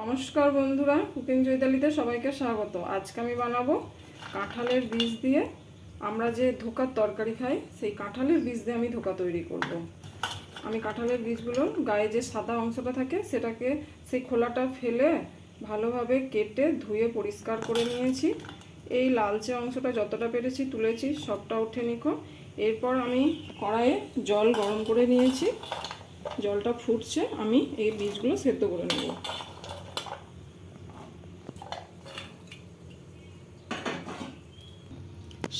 নমস্কার বন্ধুরা, কুকিং চৈতালিতে সবাইকে স্বাগত। আজকে আমি বানাবো কাঁঠালের বীজ দিয়ে আমরা যে ধোকার তরকারি খাই, সেই কাঁঠালের বীজ দিয়ে আমি ধোকা তৈরি করব। আমি কাঁঠালের বীজগুলো গায়ে যে সাদা অংশটা থাকে সেটাকে সেই খোলাটা ফেলে ভালোভাবে কেটে ধুয়ে পরিষ্কার করে নিয়েছি। এই লালচে অংশটা যতটা পেরেছি তুলেছি, সবটা উঠে নিখো। এরপর আমি কড়াইয়ে জল গরম করে নিয়েছি, জলটা ফুটছে, আমি এই বীজগুলো সেদ্ধ করে নেব।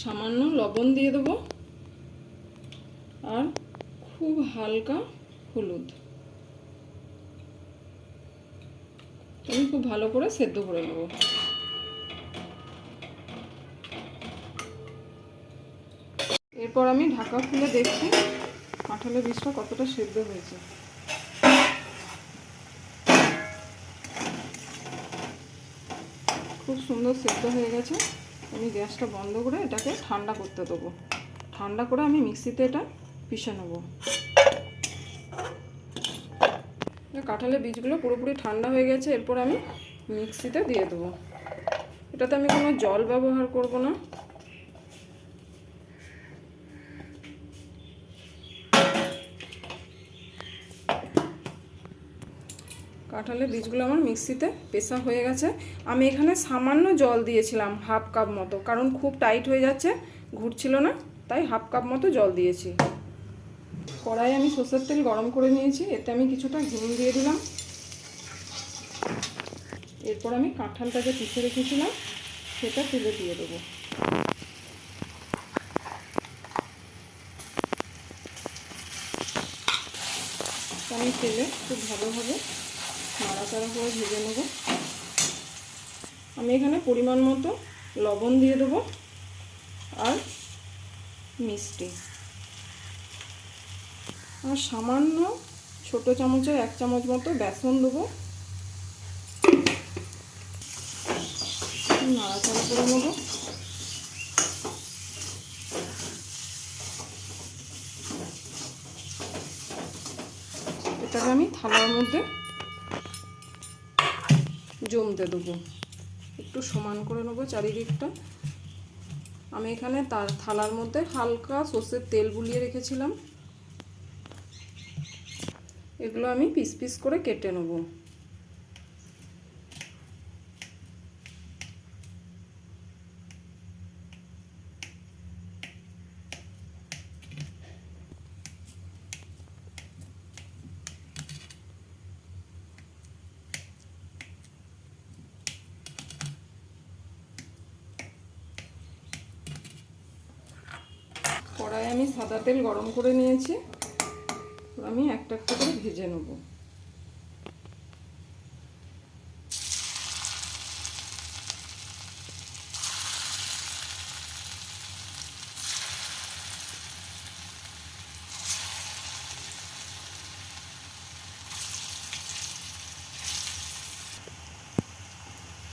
সামান্য লবণ দিয়ে দেবো আর খুব হালকা হলুদ। আমি খুব ভালো করে সেদ্ধ করে নেব। এরপর আমি ঢাকা খুলে দেখছি কাঁঠালের বীজটা কতটা সেদ্ধ হয়েছে। খুব সুন্দর সেদ্ধ হয়ে গেছে। আমি গ্যাসটা বন্ধ করে এটাকে ঠান্ডা করতে দেবো। ঠান্ডা করে আমি মিক্সিতে এটা পিষে নেব। কাঁঠালের বীজগুলো পুরোপুরি ঠান্ডা হয়ে গেছে। এরপর আমি মিক্সিতে দিয়ে দেবো। এটাতে আমি কোনো জল ব্যবহার করব না। কাঁঠালের বীজগুলো আমার মিক্সিতে পেষা হয়ে গেছে। আমি এখানে সামান্য জল দিয়েছিলাম, হাফ কাপ মতো, কারণ খুব টাইট হয়ে যাচ্ছে, ঘুরছিল না, তাই হাফ কাপ মতো জল দিয়েছি। কড়াইয়ে আমি সরষের তেল গরম করে নিয়েছি, এতে আমি কিছুটা হিং দিয়ে দিলাম। এরপর আমি কাঁঠালটা যে পিষে রেখেছিলাম সেটা তুলে দিয়ে দেবো। আমি তেলে খুব ভালোভাবে নাড়াচাড়া করে ভেজে নেব। আমি এখানে পরিমাণ মতো লবণ দিয়ে দেবো আর মিষ্টি, আর সামান্য ছোটো চামচের 1 চামচ মতো বেসন দেবো। নাড়াচাড়া করে নেব। এটাকে আমি থালার মধ্যে জমতে দেবো। একটু সমান করে নেবো চারিদিকটা। আমি এখানে তার থালার মধ্যে হালকা সর্ষের তেল বুলিয়ে রেখেছিলাম। এগুলো আমি পিস পিস করে কেটে নেব। কড়াইয়ে আমি সাদা তেল গরম করে নিয়েছি, আমি একটা একটা করে ভেজে নেব।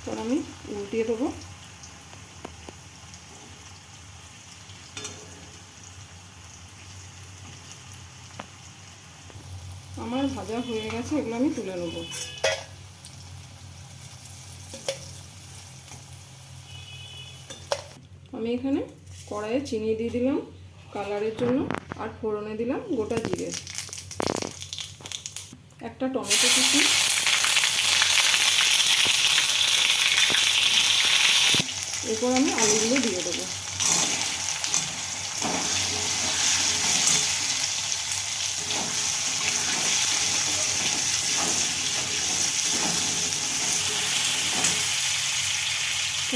এবার আমি উল্টিয়ে দেবো। আমার ভাজা হয়ে গেছে, এগুলো আমি তুলে নেব। আমি এখানে কড়াইয়ে চিনি দিয়ে দিলাম কালারের জন্য, আর ফোড়নে দিলাম গোটা জিরে, একটা টমেটো কুচি, এরপর আমি আলুগুলো দিয়ে দেবো।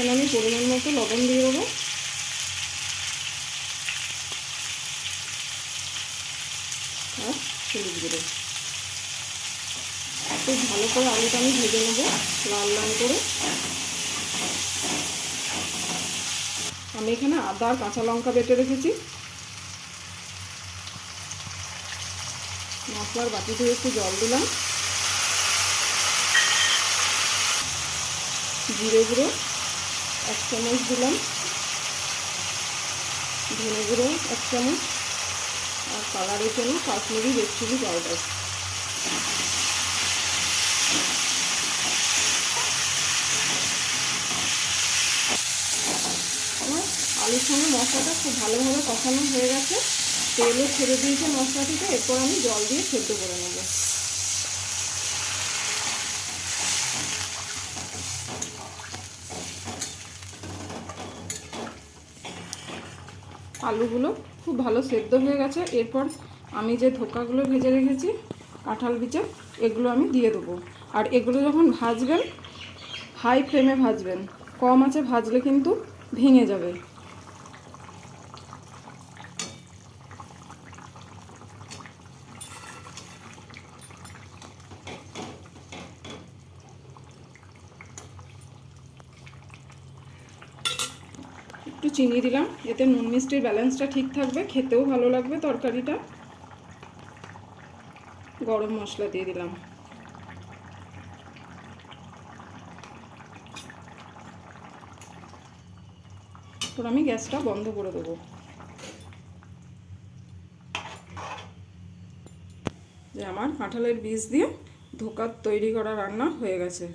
এখানে আমি পরিমাণ মতো লবণ দিয়ে দেবো আর হলুদ গুঁড়ো। খুব ভালো করে আলুটা আমি ভেজে নেবো লাল লাল করে। আমি এখানে আদা আর কাঁচা লঙ্কা বেটে রেখেছি। মশলার বাটি ধুয়ে একটু জল দিলাম। জিরে গুঁড়ো 1 চামচ দিলাম, ধনে গুঁড়ো 1 চামচ, আর কালারের জন্য কাশ্মীরি রেড চিলি পাউডার। আলুর সঙ্গে মশলাটা খুব ভালোভাবে কষানো হয়ে গেছে, তেলও ছেড়ে দিয়েছে মশলাটিতে। এরপর আমি জল দিয়ে সেদ্ধ করে নেব। আলুগুলো খুব ভালো সেদ্ধ হয়ে গেছে। এরপর আমি যে ধোকাগুলো ভেজে রেখেছি কাঁঠাল বিচে, এগুলো আমি দিয়ে দেবো। আর এগুলো যখন ভাজবেন হাই ফ্লেমে ভাজবেন, কম আঁচে ভাজলে কিন্তু ভেঙে যাবে। একটু চিনি দিলাম, এতে নুন মিষ্টির ব্যালেন্সটা ঠিক থাকবে, খেতেও ভালো লাগবে তরকারিটা। গরম মশলা দিয়ে দিলাম। তো আমি গ্যাসটা বন্ধ করে দেবো। যে আমার কাঁঠালের বীজ দিয়ে ধোকা তৈরি করা রান্না হয়ে গেছে।